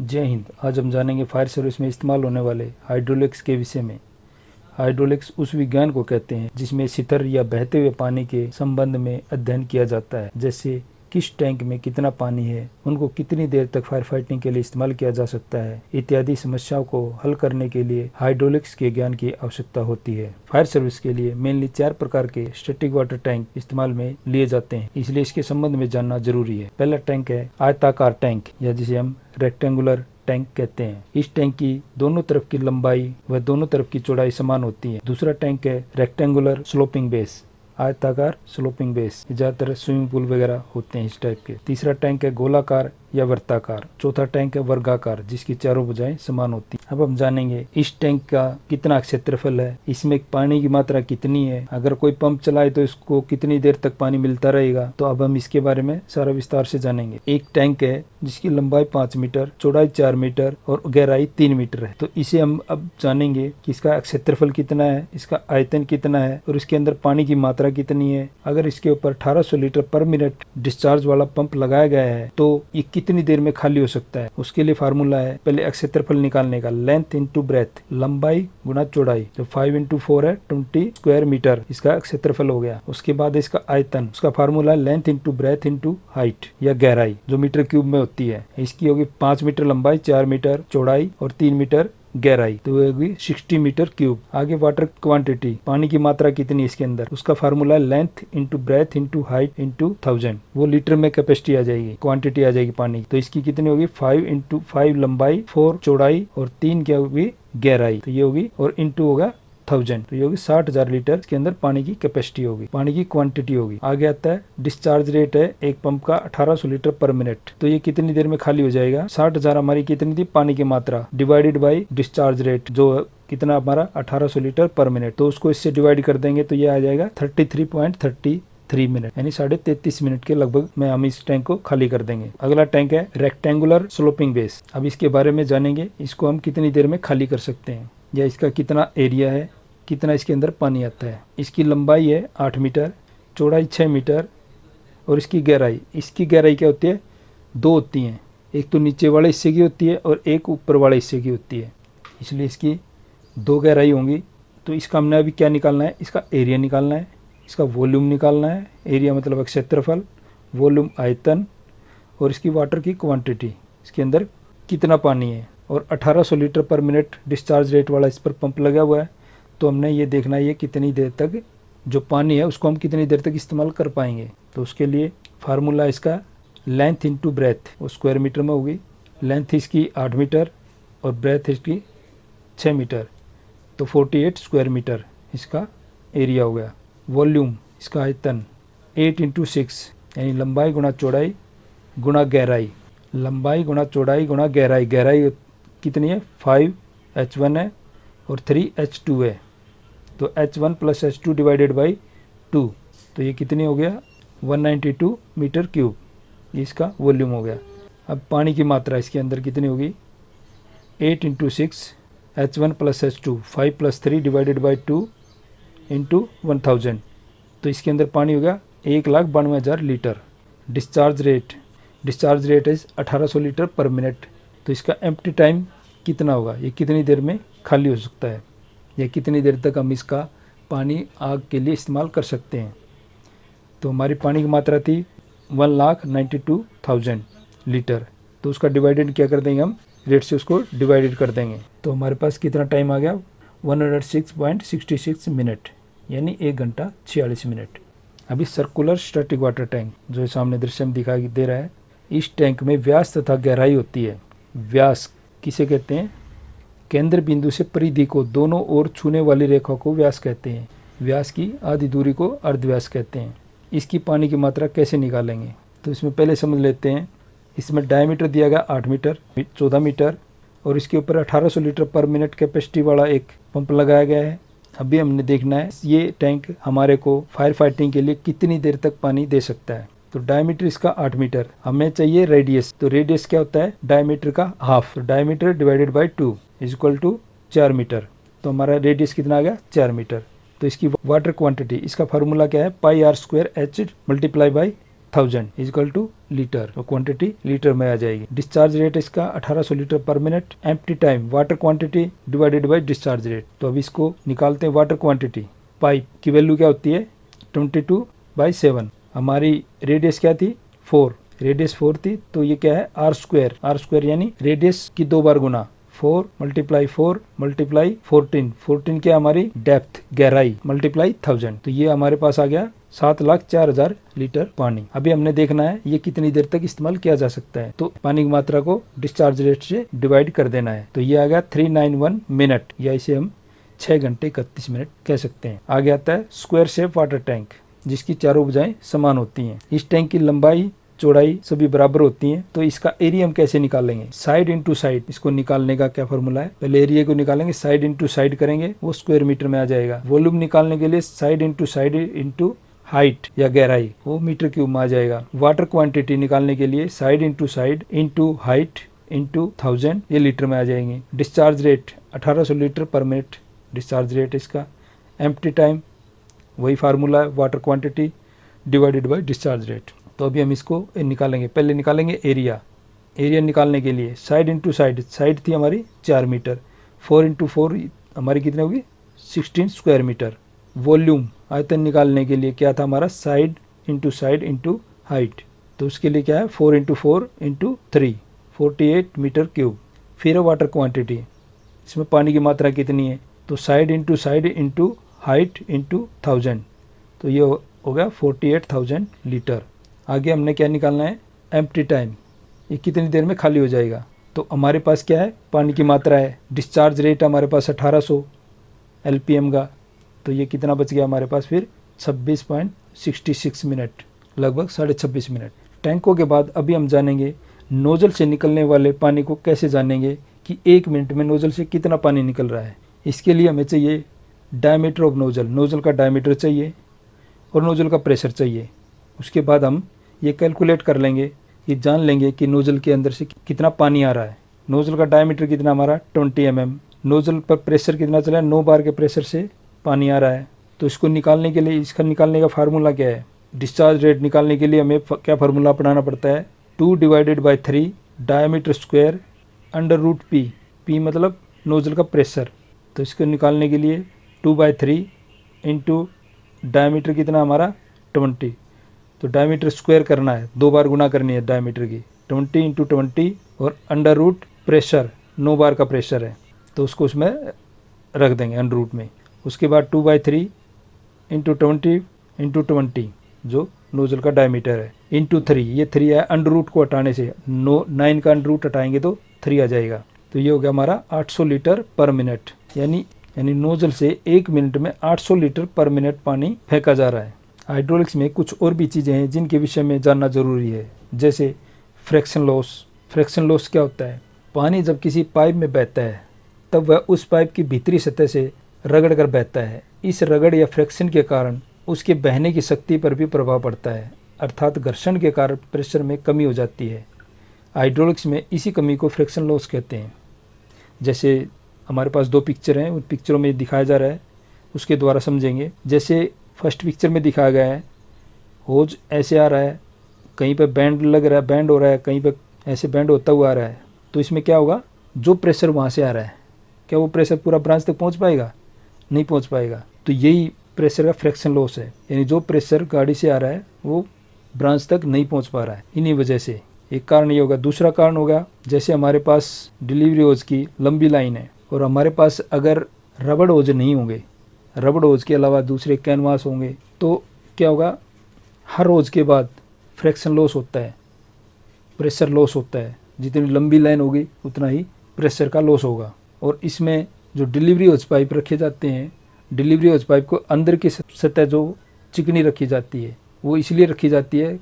जय हिंद। आज हम जानेंगे फायर सर्विस में इस्तेमाल होने वाले हाइड्रोलिक्स के विषय में। हाइड्रोलिक्स उस विज्ञान को कहते हैं जिसमें शिथिल या बहते हुए पानी के संबंध में अध्ययन किया जाता है, जैसे किस टैंक में कितना पानी है, उनको कितनी देर तक फायर फाइटिंग के लिए इस्तेमाल किया जा सकता है इत्यादि समस्याओं को हल करने के लिए हाइड्रोलिक्स के ज्ञान की आवश्यकता होती है। फायर सर्विस के लिए मेनली 4 प्रकार के स्टैटिक वाटर टैंक इस्तेमाल में लिए जाते हैं, इसलिए इसके संबंध में जानना जरूरी है। पहला टैंक है आयताकार टैंक, या जिसे हम रेक्टेंगुलर टैंक कहते हैं। इस टैंक की दोनों तरफ की लंबाई व दोनों तरफ की चौड़ाई समान होती है। दूसरा टैंक है रेक्टेंगुलर स्लोपिंग बेस, आयताकार स्लोपिंग बेस, ज्यादातर स्विमिंग पूल वगैरह होते हैं इस टाइप के। तीसरा टैंक है गोलाकार या वर्ताकार। चौथा टैंक है वर्गाकार, जिसकी चारों भुजाएं समान होती हैं। अब हम जानेंगे इस टैंक का कितना क्षेत्रफल है, इसमें पानी की मात्रा कितनी है, अगर कोई पंप चलाए तो इसको कितनी देर तक पानी मिलता रहेगा। तो अब हम इसके बारे में सारा विस्तार से जानेंगे। एक टैंक है जिसकी लंबाई 5 मीटर, चौड़ाई 4 मीटर और गहराई 3 मीटर है। तो इसे हम अब जानेंगे कि इसका क्षेत्रफल कितना है, इसका आयतन कितना है और इसके अंदर पानी की मात्रा कितनी है। अगर इसके ऊपर 1800 लीटर पर मिनट डिस्चार्ज वाला पंप लगाया गया है तो ये कितनी देर में खाली हो सकता है। उसके लिए फार्मूला है पहले क्षेत्रफल निकालने का, लेंथ इंटू ब्रेथ, लंबाई गुना चौड़ाई। तो 5 इंटू 4 है 20 स्क्वायर मीटर, इसका क्षेत्रफल हो गया। उसके बाद इसका आयतन, उसका formula length into breadth into height या गहराई, जो मीटर क्यूब में होती है। इसकी होगी 5 मीटर लंबाई, 4 मीटर चौड़ाई और 3 मीटर गहराई, तो वो होगी 60 मीटर क्यूब। आगे वाटर क्वांटिटी, पानी की मात्रा कितनी है इसके अंदर, उसका formula length into breadth into height into 1000, वो लीटर में कैपेसिटी आ जाएगी, क्वांटिटी आ जाएगी पानी। तो इसकी कितनी होगी 5 इंटू 5 लंबाई, 4 चौड़ाई और 3 क्या होगी गहराई, तो ये होगी, और इंटू होगा 1000, तो ये होगी 60,000 लीटर इसके अंदर पानी की कैपेसिटी होगी, पानी की क्वांटिटी होगी। आगे आता है डिस्चार्ज रेट है एक पंप का 1800 लीटर पर मिनट, तो ये कितनी देर में खाली हो जाएगा। 60,000 हमारी कितनी थी पानी की मात्रा, डिवाइडेड बाई डिस्चार्ज रेट जो कितना हमारा 1800 लीटर पर मिनट, तो उसको इससे डिवाइड कर देंगे तो ये आ जाएगा 33.33 मिनट, यानी 33.5 मिनट के लगभग में हम इस टैंक को खाली कर देंगे। अगला टैंक है रेक्टेंगुलर स्लोपिंग बेस। अब इसके बारे में जानेंगे, इसको हम कितनी देर में खाली कर सकते हैं या इसका कितना एरिया है, कितना इसके अंदर पानी आता है। इसकी लंबाई है 8 मीटर, चौड़ाई 6 मीटर और इसकी गहराई क्या होती है, 2 होती हैं, एक तो नीचे वाले हिस्से की होती है और एक ऊपर वाले हिस्से की होती है, इसलिए इसकी 2 गहराई होंगी। तो इसका हमने अभी क्या निकालना है, इसका एरिया निकालना है, इसका वॉल्यूम निकालना है। एरिया मतलब क्षेत्रफल, वॉल्यूम आयतन और इसकी वाटर की क्वांटिटी, इसके अंदर कितना पानी है। और 1800 लीटर पर मिनट डिस्चार्ज रेट वाला इस पर पंप लगा हुआ है, तो हमने ये देखना है ये कितनी देर तक जो पानी है उसको हम कितनी देर तक इस्तेमाल कर पाएंगे। तो उसके लिए फार्मूला इसका लेंथ इंटू ब्रेथ, वो स्क्वायर मीटर में होगी। लेंथ इसकी 8 मीटर और ब्रेथ इसकी 6 मीटर, तो 48 स्क्वायर मीटर इसका एरिया हो गया। वॉल्यूम, इसका आयतन 8 इंटू 6, यानी लंबाई गुणा चौड़ाई गुणा गहराई, लंबाई गुणा चौड़ाई गुणा गहराई। गहराई कितनी है 5H1 है और 3H2 है, तो H1 plus H2 divided by 2, तो ये कितनी हो गया 192 मीटर क्यूब, ये इसका वॉल्यूम हो गया। अब पानी की मात्रा इसके अंदर कितनी होगी 8 into 6 H1 plus H2, 5 plus 3 divided by 2 into 1000, तो इसके अंदर पानी हो गया 1,92,000 लीटर। डिस्चार्ज रेट है 1800 लीटर पर मिनट, तो इसका एम्प्टी टाइम कितना होगा, ये कितनी देर में खाली हो सकता है या कितनी देर तक हम इसका पानी आग के लिए इस्तेमाल कर सकते हैं। तो हमारी पानी की मात्रा थी 1,92,000 लीटर, तो उसका डिवाइडेड क्या कर देंगे हम, रेट से उसको डिवाइडेड कर देंगे, तो हमारे पास कितना टाइम आ गया 106.66 मिनट, यानी 1 घंटा 46 मिनट। अभी सर्कुलर स्टैटिक वाटर टैंक जो सामने दृश्य में दिखाई दे रहा है, इस टैंक में व्यास तथा गहराई होती है। व्यास किसे कहते हैं, केंद्र बिंदु से परिधि को दोनों ओर छूने वाली रेखा को व्यास कहते हैं। व्यास की आधी दूरी को अर्धव्यास कहते हैं। इसकी पानी की मात्रा कैसे निकालेंगे, तो इसमें पहले समझ लेते हैं। इसमें डायमीटर दिया गया 8 मीटर, 14 मीटर और इसके ऊपर 1800 लीटर पर मिनट कैपेसिटी वाला एक पंप लगाया गया है। अभी हमने देखना है ये टैंक हमारे को फायर फाइटिंग के लिए कितनी देर तक पानी दे सकता है। तो डायमीटर इसका 8 मीटर, हमें चाहिए रेडियस, तो रेडियस क्या होता है डायमीटर का हाफ, तो diameter divided by 2 is equal to 4 metre, तो हमारा रेडियस कितना आ गया 4 मीटर। तो इसकी वाटर क्वांटिटी, इसका फार्मूला क्या है पाई r square H multiply by 1000 equal two litre, तो क्वांटिटी लीटर में आ जाएगी। डिस्चार्ज रेट इसका 1800 लीटर पर minute. Empty time water quantity divided by discharge rate. तो अब इसको निकालते हैं। वाटर क्वांटिटी पाइप की वैल्यू क्या होती है 22/7। हमारी रेडियस क्या थी 4, रेडियस 4 थी, तो ये क्या है आर स्क्वायर यानी रेडियस की 2 बार गुना। 4 × 4 × 14 क्या हमारी डेप्थ गहराई मल्टीप्लाई 1000, तो ये हमारे पास आ गया 7,04,000 लीटर पानी। अभी हमने देखना है ये कितनी देर तक इस्तेमाल किया जा सकता है, तो पानी की मात्रा को डिस्चार्ज रेट से डिवाइड कर देना है। तो ये आ गया 391 मिनट, या इसे हम 6 घंटे 31 मिनट कह सकते हैं। आगे आता है स्क्वायर शेप वाटर टैंक, जिसकी चारों भुजाएं समान होती हैं। इस टैंक की लंबाई चौड़ाई सभी बराबर होती हैं, तो इसका एरिया हम कैसे निकालेंगे, साइड इनटू साइड। इसको निकालने का क्या फॉर्मूला है, पहले एरिया को निकालेंगे, साइड इनटू साइड करेंगे, वो स्क्वायर मीटर में आ जाएगा। वॉल्यूम निकालने के लिए साइड इनटू हाइट या गहराई, वो मीटर क्यूब में आ जाएगा। वाटर क्वांटिटी निकालने के लिए side into side into height into 1000, ये लीटर में आ जाएंगे। डिस्चार्ज रेट 1800 लीटर पर मिनट डिस्चार्ज रेट इसका। एम्प्टी टाइम वही फार्मूला है, water quantity divided by discharge rate. तो अभी हम इसको निकालेंगे। पहले निकालेंगे एरिया निकालने के लिए साइड इनटू साइड थी हमारी 4 मीटर, 4 × 4 हमारी कितनी होगी 16 स्क्वायर मीटर। वॉल्यूम आयतन निकालने के लिए क्या था हमारा साइड इनटू हाइट, तो उसके लिए क्या है 4 × 4 × 3 48 मीटर क्यूब। फिर वाटर क्वांटिटी, इसमें पानी की मात्रा कितनी है, तो साइड इनटू हाइट इनटू 1000, तो ये हो गया 48,000 लीटर। आगे हमने क्या निकालना है एम्प्टी टाइम, ये कितनी देर में खाली हो जाएगा। तो हमारे पास क्या है पानी की मात्रा है, डिस्चार्ज रेट हमारे पास 1800 LPM का, तो ये कितना बच गया हमारे पास फिर 26.66 मिनट, लगभग 26.5 मिनट। टैंकों के बाद अभी हम जानेंगे नोजल से निकलने वाले पानी को कैसे जानेंगे कि 1 मिनट में नोजल से कितना पानी निकल रहा है। इसके लिए हमें चाहिए डायमीटर ऑफ नोजल का डायमीटर चाहिए और नोजल का प्रेशर चाहिए। उसके बाद हम ये कैलकुलेट कर लेंगे, ये जान लेंगे कि नोजल के अंदर से कितना पानी आ रहा है। नोजल का डायमीटर कितना हमारा 20 mm, नोजल पर प्रेशर कितना चला है 9 बार के प्रेशर से पानी आ रहा है। तो इसको निकालने के लिए इसका निकालने का फार्मूला क्या है, डिस्चार्ज रेट निकालने के लिए हमें क्या फार्मूला अपनाना पड़ता है 2/3 डायमीटर स्क्वायर √P, P मतलब नोजल का प्रेशर। तो इसको निकालने के लिए 2/3 इंटू डायमीटर कितना हमारा 20, तो डायमीटर स्क्वायर करना है, 2 बार गुना करनी है डायमीटर की, 20 × 20 और √ प्रेशर 9 बार का प्रेशर है, तो उसको उसमें रख देंगे √ में। उसके बाद 2/3 इंटू 20 जो नोजल का डायमीटर है इंटू 3, ये 3 है √ को हटाने से 9 का √ हटाएंगे तो 3 आ जाएगा। तो ये हो गया हमारा 800 लीटर पर मिनट, यानी नोजल से 1 मिनट में 800 लीटर पर मिनट पानी फेंका जा रहा है। हाइड्रोलिक्स में कुछ और भी चीज़ें हैं जिनके विषय में जानना जरूरी है, जैसे फ्रैक्शन लॉस क्या होता है, पानी जब किसी पाइप में बहता है तब वह उस पाइप की भीतरी सतह से रगड़ कर बहता है। इस रगड़ या फ्रैक्शन के कारण उसके बहने की शक्ति पर भी प्रभाव पड़ता है, अर्थात घर्षण के कारण प्रेशर में कमी हो जाती है। हाइड्रोलिक्स में इसी कमी को फ्रैक्शन लॉस कहते हैं। जैसे हमारे पास 2 पिक्चर हैं, उन पिक्चरों में दिखाया जा रहा है, उसके द्वारा समझेंगे। जैसे फर्स्ट पिक्चर में दिखाया गया है, होज ऐसे आ रहा है, कहीं पे बैंड लग रहा है, बैंड हो रहा है, कहीं पे ऐसे बैंड होता हुआ आ रहा है। तो इसमें क्या होगा, जो प्रेशर वहाँ से आ रहा है, क्या वो प्रेशर पूरा ब्रांच तक पहुँच पाएगा, नहीं पहुँच पाएगा। तो यही प्रेशर का फ्रैक्शन लॉस है, यानी जो प्रेशर गाड़ी से आ रहा है वो ब्रांच तक नहीं पहुँच पा रहा है, इन्हीं वजह से एक कारण ये होगा। दूसरा कारण होगा, जैसे हमारे पास डिलीवरी होज की लंबी लाइन है और हमारे पास अगर रबड़ होज नहीं होंगे, रबड़ होज के अलावा दूसरे कैनवास होंगे, तो क्या होगा, हर होज के बाद फ्रैक्शन लॉस होता है, प्रेशर लॉस होता है। जितनी लंबी लाइन होगी उतना ही प्रेशर का लॉस होगा। और इसमें जो डिलीवरी होज पाइप रखे जाते हैं, डिलीवरी होज पाइप को अंदर की सतह जो चिकनी रखी जाती है, वो इसलिए रखी जाती है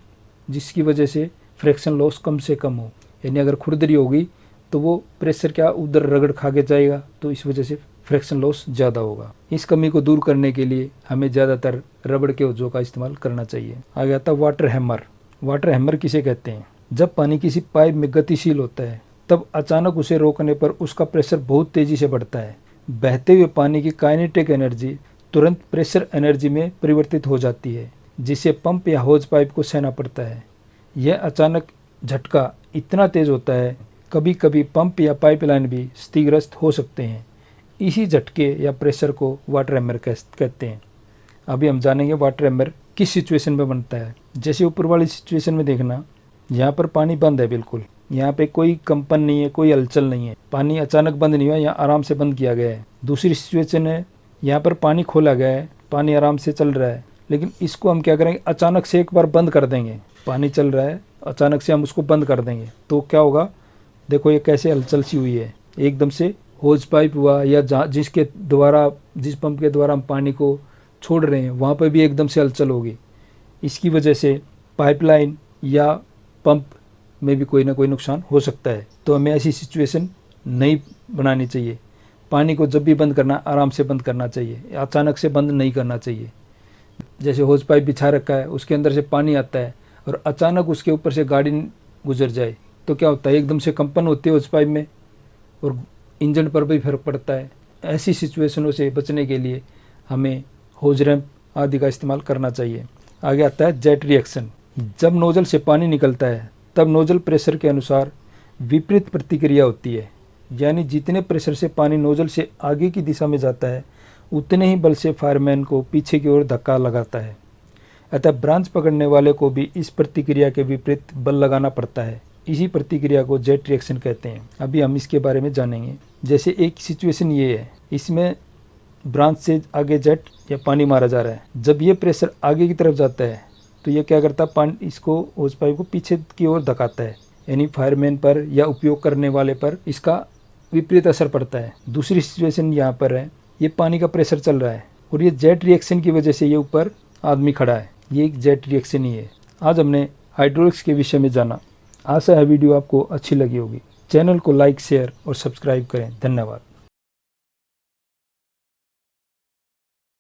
जिसकी वजह से फ्रैक्शन लॉस कम से कम हो। यानी अगर खुरदरी होगी तो वो प्रेशर क्या उधर रगड़ खा के जाएगा, तो इस वजह से फ्रैक्शन लॉस ज़्यादा होगा। इस कमी को दूर करने के लिए हमें ज़्यादातर रबड़ के होजों का इस्तेमाल करना चाहिए। आगे आता है वाटर हैमर। वाटर हैमर किसे कहते हैं, जब पानी किसी पाइप में गतिशील होता है तब अचानक उसे रोकने पर उसका प्रेशर बहुत तेज़ी से बढ़ता है। बहते हुए पानी की काइनेटिक एनर्जी तुरंत प्रेशर एनर्जी में परिवर्तित हो जाती है, जिसे पंप या होज पाइप को सहना पड़ता है। यह अचानक झटका इतना तेज़ होता है, कभी कभी पंप या पाइपलाइन भी क्षतिग्रस्त हो सकते हैं। इसी झटके या प्रेशर को वाटर हैमर कहते हैं। अभी हम जानेंगे वाटर हैमर किस सिचुएशन में बनता है। जैसे ऊपर वाली सिचुएशन में देखना, यहाँ पर पानी बंद है, बिल्कुल यहाँ पे कोई कंपन नहीं है, कोई हलचल नहीं है, पानी अचानक बंद नहीं हुआ, यहाँ आराम से बंद किया गया है। दूसरी सिचुएशन है, यहाँ पर पानी खोला गया है, पानी आराम से चल रहा है, लेकिन इसको हम क्या करेंगे, अचानक से एक बार बंद कर देंगे। पानी चल रहा है, अचानक से हम उसको बंद कर देंगे तो क्या होगा, देखो ये कैसे हलचल सी हुई है। एकदम से होज पाइप हुआ या जिस पंप के द्वारा हम पानी को छोड़ रहे हैं वहाँ पर भी एकदम से हलचल होगी। इसकी वजह से पाइपलाइन या पंप में भी कोई ना कोई नुकसान हो सकता है। तो हमें ऐसी सिचुएशन नहीं बनानी चाहिए। पानी को जब भी बंद करना, आराम से बंद करना चाहिए, अचानक से बंद नहीं करना चाहिए। जैसे होज पाइप बिछा रखा है, उसके अंदर से पानी आता है और अचानक उसके ऊपर से गाड़ी गुजर जाए तो क्या होता है, एकदम से कंपन होती है होज पाइप में और इंजन पर भी फर्क पड़ता है। ऐसी सिचुएशनों से बचने के लिए हमें होज रैम्प आदि का इस्तेमाल करना चाहिए। आगे आता है जेट रिएक्शन। जब नोजल से पानी निकलता है तब नोजल प्रेशर के अनुसार विपरीत प्रतिक्रिया होती है, यानी जितने प्रेशर से पानी नोजल से आगे की दिशा में जाता है उतने ही बल से फायरमैन को पीछे की ओर धक्का लगाता है। अतः ब्रांच पकड़ने वाले को भी इस प्रतिक्रिया के विपरीत बल लगाना पड़ता है। इसी प्रतिक्रिया को जेट रिएक्शन कहते हैं। अभी हम इसके बारे में जानेंगे। जैसे एक सिचुएशन ये है, इसमें ब्रांच से आगे जेट या पानी मारा जा रहा है। जब ये प्रेशर आगे की तरफ जाता है तो ये क्या करता है, पानी इसको होज पाइप को पीछे की ओर धकाता है, यानी फायरमैन पर या उपयोग करने वाले पर इसका विपरीत असर पड़ता है। दूसरी सिचुएशन यहाँ पर है, ये पानी का प्रेशर चल रहा है और ये जेट रिएक्शन की वजह से ये ऊपर आदमी खड़ा है, ये एक जेट रिएक्शन ही है। आज हमने हाइड्रोलिक्स के विषय में जाना। आशा है वीडियो आपको अच्छी लगी होगी। चैनल को लाइक, शेयर और सब्सक्राइब करें। धन्यवाद।